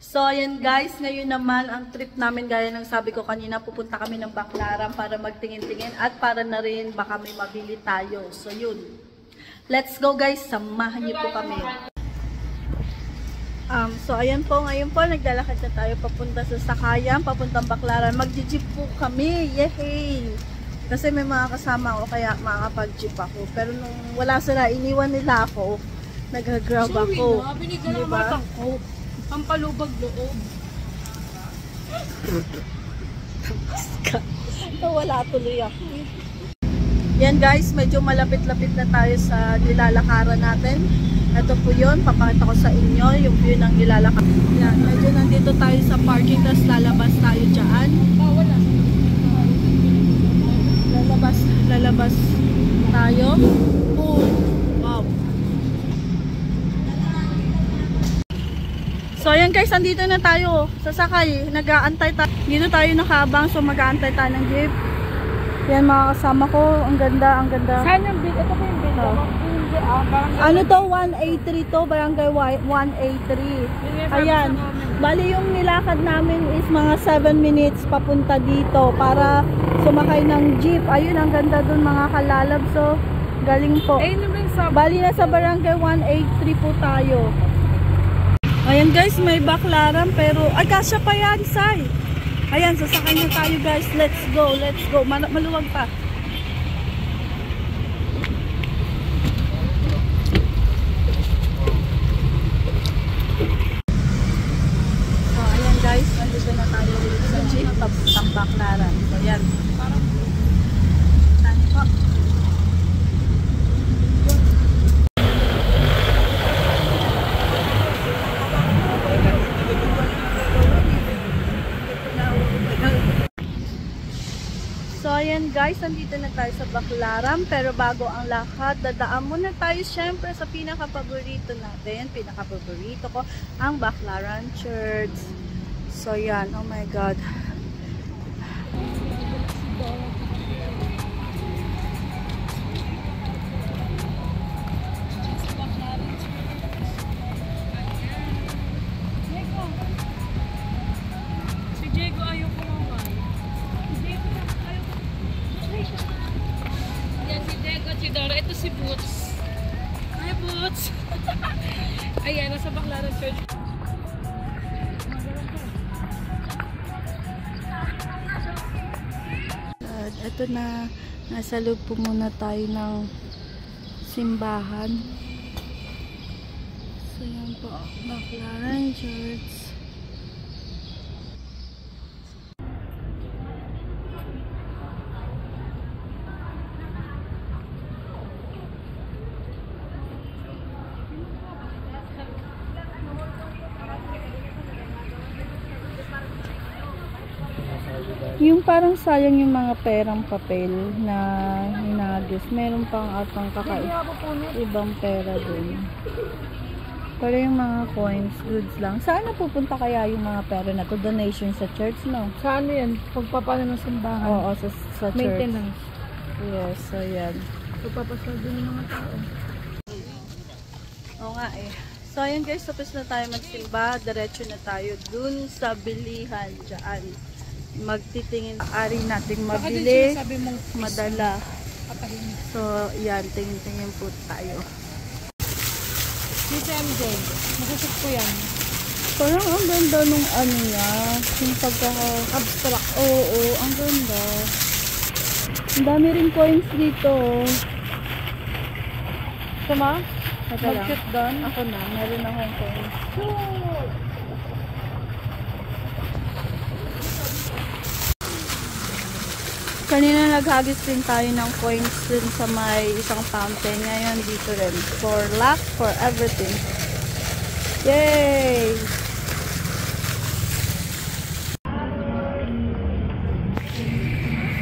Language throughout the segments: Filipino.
So, ayan guys, ngayon naman ang trip namin, gaya ng sabi ko kanina, pupunta kami ng Baclaran para magtingin-tingin at para na rin baka may mabili tayo. So, yun. Let's go guys, samahan niyo po kami. So, ayan po, ngayon po, naglalakad na tayo papunta sa Sakayan, papuntang Baclaran. Mag-jeep po kami, yehey! Kasi may mga kasama ko, kaya makakapag-jeep ako. Pero nung wala sila, iniwan nila ako, nag-grab ako. Sorry na, binigyan ang matang ko. Pampalubag loob. Wala tuloy ako. Yan guys, medyo malapit-lapit na tayo sa nilalakaran natin. Ito po yun, papakita ko sa inyo yung view ng nilalakaran. Yan, medyo nandito tayo sa parking, tapos lalabas tayo dyan. Wala. Lalabas tayo. Oh, wow. So ayan guys, andito na tayo sa sakay. Nag-aantay tayo. Dito tayo nakaabang, so mag-aantay tayo ng jeep. Yan mga kasama ko. Ang ganda, ang ganda. Saan yung bill? Ito po yung bill. Ano to? 183 to. Barangay 183. Ayan. Bali yung nilakad namin is mga 7 minutes papunta dito para sumakay ng jeep. Ayun, ang ganda dun mga kalalab. So, galing po. Bali na sa barangay 183 po tayo. Ayan guys, may Baclaran pero ay kasya pa yan, Sai. Ayan, sasakay na tayo guys. Let's go, let's go. Maluwag pa. So ayan guys, nandito na tayo sa jeep papuntang Baclaran. So ayan. Tani po. So ayan guys, nandito na tayo sa Baclaran, pero bago ang lakad, dadaan muna tayo syempre sa pinaka-paborito natin. Pinaka-paborito ko, ang Baclaran Church. So yan, oh my God. Si Diego ayaw kumawan. Yan si Diego, si Dora. Ito si Boots. Hi Boots! Ayan, nasa Baclaran Church. Ito na, nasa loob po muna tayo ng simbahan. So yan po, Baclaran Church. Yung parang sayang yung mga perang papel na hinagis. Meron pang atang ibang pera dun. Pero yung mga coins, goods lang. Saan napupunta kaya yung mga pera na to? Donation sa church, no? Saan yan? Pagpapano ng simbahan? Oo, sa church. Maintenance. Yes, so yan. Pagpapasal din ng mga tao. Oo nga eh. So ayun guys, tapos na tayo magsimba. Diretso na tayo dun sa bilihan dyan. Magtitingin, ari nating mabili, madala. So, yan, tingin-tingin po tayo. Si MJ, masusok ko yan. Parang ang ganda nung ano niya, yung pagka-abstract. Oo, ang ganda. Ang dami rin coins dito. Sama? Mag-shoot doon? Ako na, meron akong coins. Kanina naghagis din tayo ng coins dun sa may isang fountain. Ngayon dito rin. For luck, for everything. Yay!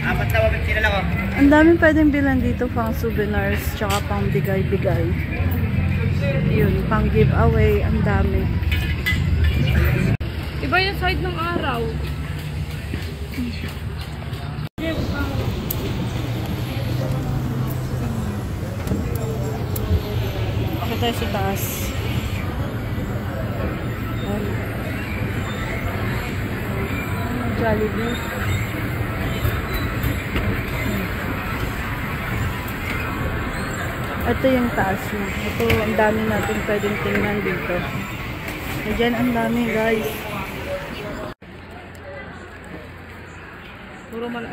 Apat na wabit sila lang, oh. Ang daming pwedeng bilan dito pang souvenirs tsaka pang bigay-bigay. Yun, pang giveaway. Ang dami. Iba yung side ng araw. tayo sa taas. Jollibee. Ito yung taas na. Ito, ang dami natin pwedeng tingnan dito. Ayan, ang dami guys.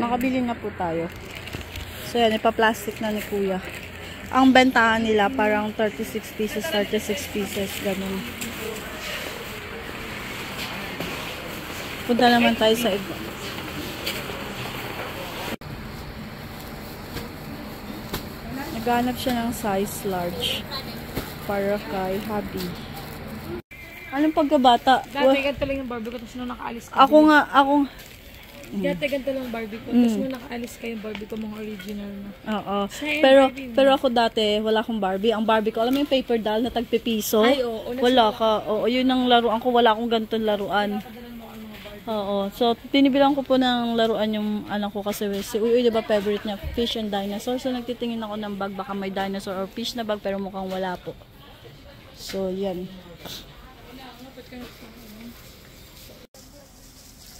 Makabili na po tayo. So yan, ipa-plastic na ni kuya. Ang bentahan nila parang 36 pieces, ganun. Punta naman tayo sa iba. Naghanap siya ng size large para kay hubby. Anong pagkabata? Dati ganito lang yung Barbie ko, tapos nung nakaalis ka. Dati ganito lang Barbie ko, tapos nung nakaalis ka yung Barbie ko, mga original na. Oo. Same Barbie Pero ako dati, wala akong Barbie. Ang Barbie ko, alam mo yung paper doll na tagpipiso? Ay, oo. Wala ka. Oo, yun ang laruan ko. Wala akong ganitong laruan. Oo. So, pinibilang ko po ng laruan yung anak ko kasi si Uy, di ba favorite niya? Fish and dinosaur. So, nagtitingin ako ng bag. Baka may dinosaur or fish na bag pero mukhang wala po. So, yan.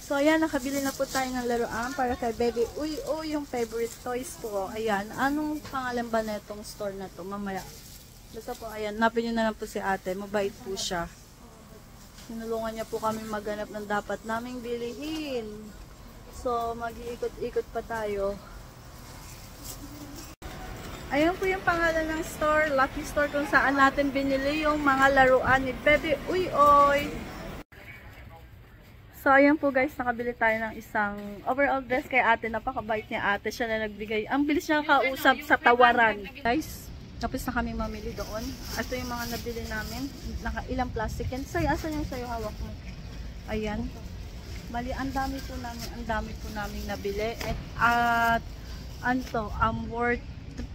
So, ayan, nakabili na po tayo ng laruan para kay baby. Uy, yung favorite toys po. Ayan, anong pangalan ba na itong store na to? Mamaya. Basta po, ayan, napin nyo na lang po si ate. Mabait po siya. Sinulungan niya po kami maghanap ng dapat naming bilihin. So, mag-iikot-ikot pa tayo. Ayan po yung pangalan ng store, Lucky Store, kung saan natin binili yung mga laruan ni Baby Uy. So, ayan po guys, nakabili tayo ng isang overall dress kay ate. Napakabait niya ate, siya na nagbigay. Ang bilis niya kausap sa tawaran. Guys, tapos na kami mamili doon. Ito yung mga nabili namin. Ilang plastic yan. Asan yung sayo hawak mo? Ayan. Bali, ang dami po namin nabili. At worth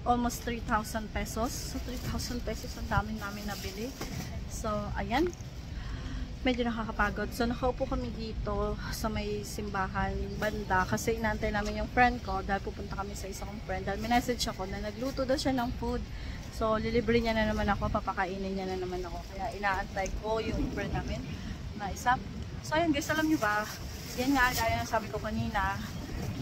almost 3,000 pesos. So, 3,000 pesos ang dami namin nabili. So, ayan. Medyo nakakapagod. So, nakaupo kami dito sa may simbahan banda kasi inaantay namin yung friend ko dahil pupunta kami sa isa kong friend. Dahil minessage ako na nagluto daw siya ng food. So, lilibre niya na naman ako, papakainin niya na naman ako. Kaya inaantay ko yung friend namin na isa. So, ayun guys, alam niyo ba, yan nga, gaya ng sabi ko kanina,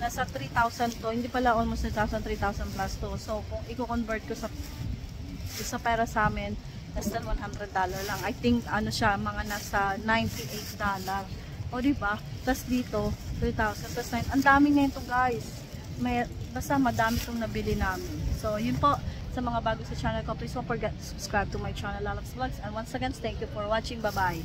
nasa 3,000 to, hindi pala almost 3,000 plus to. So, kung i-convert ko sa pera sa amin, less than $100 lang. I think, siya, mga nasa $98. O, diba? Tapos dito, 3,000 plus 9. Ang dami na ito, guys. Basta madami itong nabili namin. So, yun po. Sa mga bago sa channel ko, please don't forget to subscribe to my channel, Lalabs Vlogs. And once again, thank you for watching. Bye-bye.